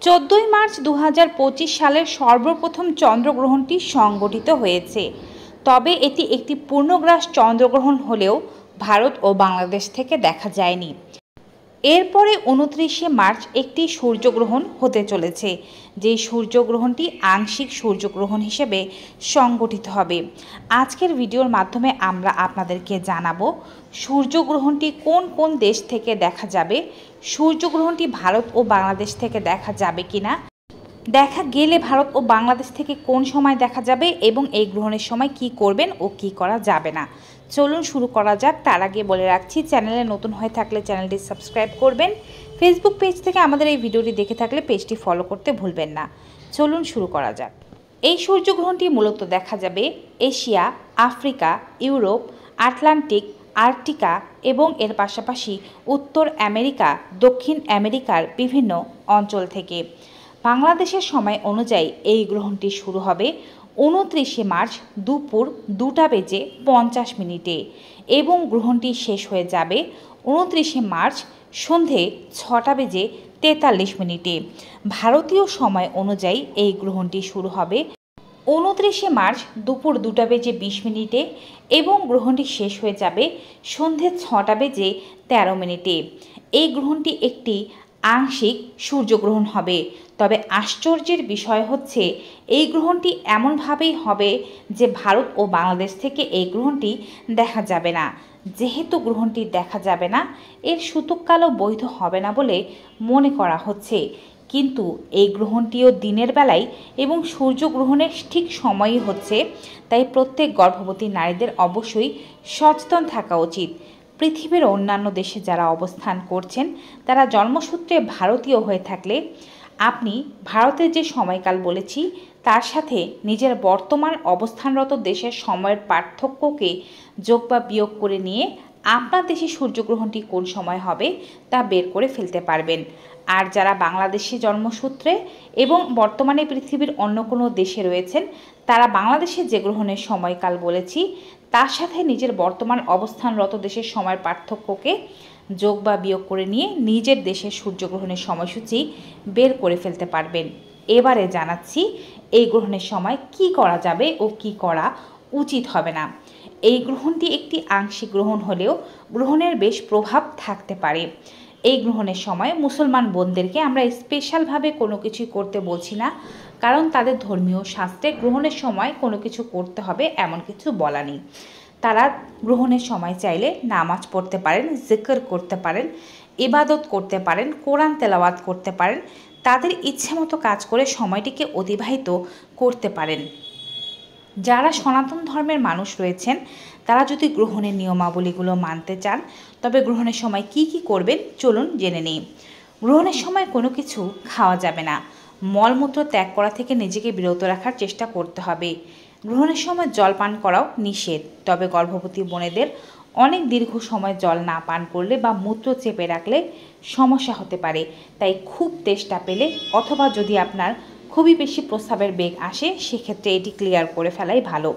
14 March 2025 সালের সর্বপ্রথম চন্দ্রগ্রহণটি সংঘটিত হয়েছে। তবে এটি একটি পূর্ণগ্রাস চন্দ্রগ্রহণ হলেও ভারত ও বাংলাদেশ থেকে দেখা যায়নি। এরপরে 29শে মার্চ একটি সূর্যগ্রহণ হতে চলেছে, যে সূর্যগ্রহণটি আংশিক সূর্যগ্রহণ হিসেবে সংগঠিত হবে। আজকের ভিডিওর মাধ্যমে আমরা আপনাদেরকে জানাবো সূর্যগ্রহণটি কোন কোন দেশ থেকে দেখা যাবে, সূর্যগ্রহণটি ভারত ও বাংলাদেশ থেকে দেখা যাবে কিনা, দেখা গেলে ভারত ও বাংলাদেশ থেকে কোন সময় দেখা যাবে এবং এই গ্রহণের সময় কি করবেন ও কি করা যাবে না। চলুন শুরু করা যাক। তার আগে বলে রাখছি, চ্যানেলে নতুন হয়ে থাকলে চ্যানেলটি সাবস্ক্রাইব করবেন। ফেসবুক পেজ থেকে আমাদের এই ভিডিওটি দেখে থাকলে পেজটি ফলো করতে ভুলবেন না। চলুন শুরু করা যাক। এই সূর্যগ্রহণটি মূলত দেখা যাবে এশিয়া, আফ্রিকা, ইউরোপ, আটলান্টিক, আর্কটিকা এবং এর পাশাপাশি উত্তর আমেরিকা, দক্ষিণ আমেরিকার বিভিন্ন অঞ্চল থেকে। বাংলাদেশের সময় অনুযায়ী এই গ্রহণটি শুরু হবে 29শে মার্চ দুপুর 2:50 এবং গ্রহণটি শেষ হয়ে যাবে 29শে মার্চ সন্ধে 6:43। ভারতীয় সময় অনুযায়ী এই গ্রহণটি শুরু হবে 29শে মার্চ দুপুর 2:20 এবং গ্রহণটি শেষ হয়ে যাবে সন্ধে 6:13। এই গ্রহণটি একটি আংশিক সূর্যগ্রহণ হবে। তবে আশ্চর্যের বিষয় হচ্ছে এই গ্রহণটি এমনভাবেই হবে যে ভারত ও বাংলাদেশ থেকে এই গ্রহণটি দেখা যাবে না। যেহেতু গ্রহণটি দেখা যাবে না, এর সূতককালও বৈধ হবে না বলে মনে করা হচ্ছে। কিন্তু এই গ্রহণটিও দিনের বেলায় এবং সূর্যগ্রহণের ঠিক সময়ই হচ্ছে, তাই প্রত্যেক গর্ভবতী নারীদের অবশ্যই সচেতন থাকা উচিত। পৃথিবীর অন্যান্য দেশে যারা অবস্থান করছেন তারা জন্মসূত্রে ভারতীয় হয়ে থাকলে আপনি ভারতের যে সময়কাল বলেছি তার সাথে নিজের বর্তমান অবস্থানরত দেশের সময়ের পার্থক্যকে যোগ বা বিয়োগ করে নিয়ে আপনার দেশে সূর্যগ্রহণটি কোন সময় হবে তা বের করে ফেলতে পারবেন। আর যারা বাংলাদেশি জন্মসূত্রে এবং বর্তমানে পৃথিবীর অন্য কোনো দেশে রয়েছেন তারা বাংলাদেশের যে গ্রহণের সময়কাল বলেছি তার সাথে নিজের বর্তমান অবস্থানরত দেশের সময়ের পার্থক্যকে যোগ বা বিয়োগ করে নিয়ে নিজের দেশের সূর্যগ্রহণের সময়সূচি বের করে ফেলতে পারবেন। এবারে জানাচ্ছি এই গ্রহণের সময় কি করা যাবে ও কি করা উচিত হবে না। এই গ্রহণটি একটি আংশিক গ্রহণ হলেও গ্রহণের বেশ প্রভাব থাকতে পারে। এই গ্রহণের সময় মুসলমান বোনদেরকে আমরা স্পেশালভাবে কোনো কিছুই করতে বলছি না, কারণ তাদের ধর্মীয় শাস্ত্রে গ্রহণের সময় কোনো কিছু করতে হবে এমন কিছু বলা নেই। তারা গ্রহণের সময় চাইলে নামাজ পড়তে পারেন, জিকির করতে পারেন, ইবাদত করতে পারেন, কোরআন তেলাওয়াত করতে পারেন, তাদের ইচ্ছে মতো কাজ করে সময়টিকে অতিবাহিত করতে পারেন। যারা সনাতন ধর্মের মানুষ রয়েছেন তারা যদি গ্রহণের নিয়মাবলীগুলো মানতে চান তবে গ্রহণের সময় কি কি করবেন চলুন জেনে নিই। গ্রহণের সময় কোনো কিছু খাওয়া যাবে না। মলমূত্র ত্যাগ করা থেকে নিজেকে বিরত রাখার চেষ্টা করতে হবে। গ্রহণের সময় জল পান করাও নিষেধ। তবে গর্ভবতী বোনেদের অনেক দীর্ঘ সময় জল না পান করলে বা মূত্র চেপে রাখলে সমস্যা হতে পারে। তাই খুব তেষ্টা পেলে অথবা যদি আপনার খুবই বেশি প্রস্রাবের বেগ আসে সেক্ষেত্রে এটি ক্লিয়ার করে ফেলাই ভালো।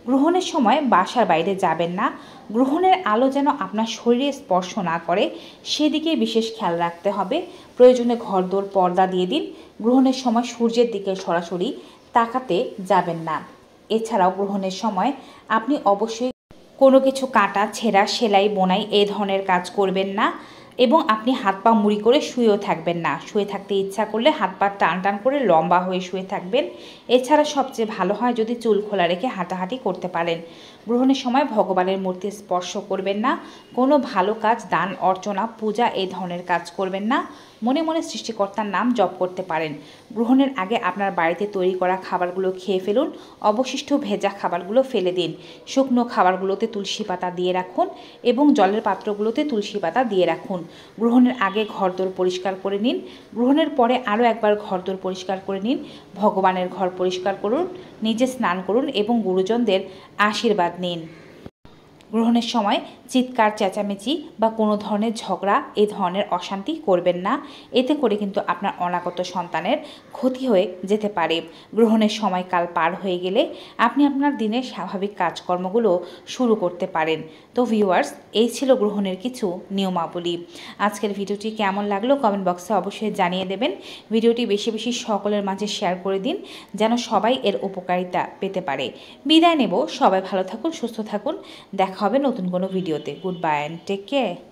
গ্রহণের সময় বাসার বাইরে যাবেন না। গ্রহণের আলো যেন আপনার শরীরে স্পর্শ না করে সেদিকে বিশেষ খেয়াল রাখতে হবে। প্রয়োজনে ঘরদোর পর্দা দিয়ে দিন। গ্রহণের সময় সূর্যের দিকে সরাসরি তাকাতে যাবেন না। এছাড়াও গ্রহণের সময় আপনি অবশ্যই কোনো কিছু কাটা, ছেঁড়া, সেলাই, বোনাই এই ধরনের কাজ করবেন না এবং আপনি হাত পা মুড়ি করে শুয়েও থাকবেন না। শুয়ে থাকতে ইচ্ছা করলে হাত পা টান টান করে লম্বা হয়ে শুয়ে থাকবেন। এছাড়া সবচেয়ে ভালো হয় যদি চুল খোলা রেখে হাঁটাহাঁটি করতে পারেন। গ্রহণের সময় ভগবানের মূর্তি স্পর্শ করবেন না। কোনো ভালো কাজ, দান, অর্চনা, পূজা এই ধরনের কাজ করবেন না। মনে মনে সৃষ্টিকর্তার নাম জপ করতে পারেন। গ্রহণের আগে আপনার বাড়িতে তৈরি করা খাবারগুলো খেয়ে ফেলুন। অবশিষ্ট ভেজা খাবারগুলো ফেলে দিন। শুকনো খাবারগুলোতে তুলসী পাতা দিয়ে রাখুন এবং জলের পাত্রগুলোতে তুলসী পাতা দিয়ে রাখুন। গ্রহণের আগে ঘরদোর পরিষ্কার করে নিন। গ্রহণের পরে আরও একবার ঘরদোর পরিষ্কার করে নিন। ভগবানের ঘর পরিষ্কার করুন, নিজে স্নান করুন এবং গুরুজনদের আশীর্বাদ নিন। গ্রহণের সময় চিৎকার চেঁচামেচি বা কোনো ধরনের ঝগড়া এই ধরনের অশান্তি করবেন না, এতে করে কিন্তু আপনার অনাগত সন্তানের ক্ষতি হয়ে যেতে পারে। গ্রহণের সময়কাল পার হয়ে গেলে আপনি আপনার দিনের স্বাভাবিক কাজকর্মগুলো শুরু করতে পারেন। তো ভিউয়ার্স, এই ছিল গ্রহণের কিছু নিয়মাবলী। আজকের ভিডিওটি কেমন লাগলো কমেন্ট বক্সে অবশ্যই জানিয়ে দেবেন। ভিডিওটি বেশি বেশি সকলের মাঝে শেয়ার করে দিন যেন সবাই এর উপকারিতা পেতে পারে। বিদায় নেব, সবাই ভালো থাকুন, সুস্থ থাকুন, দেখা হবে নতুন কোনো ভিডিওতে। Good bye and take care.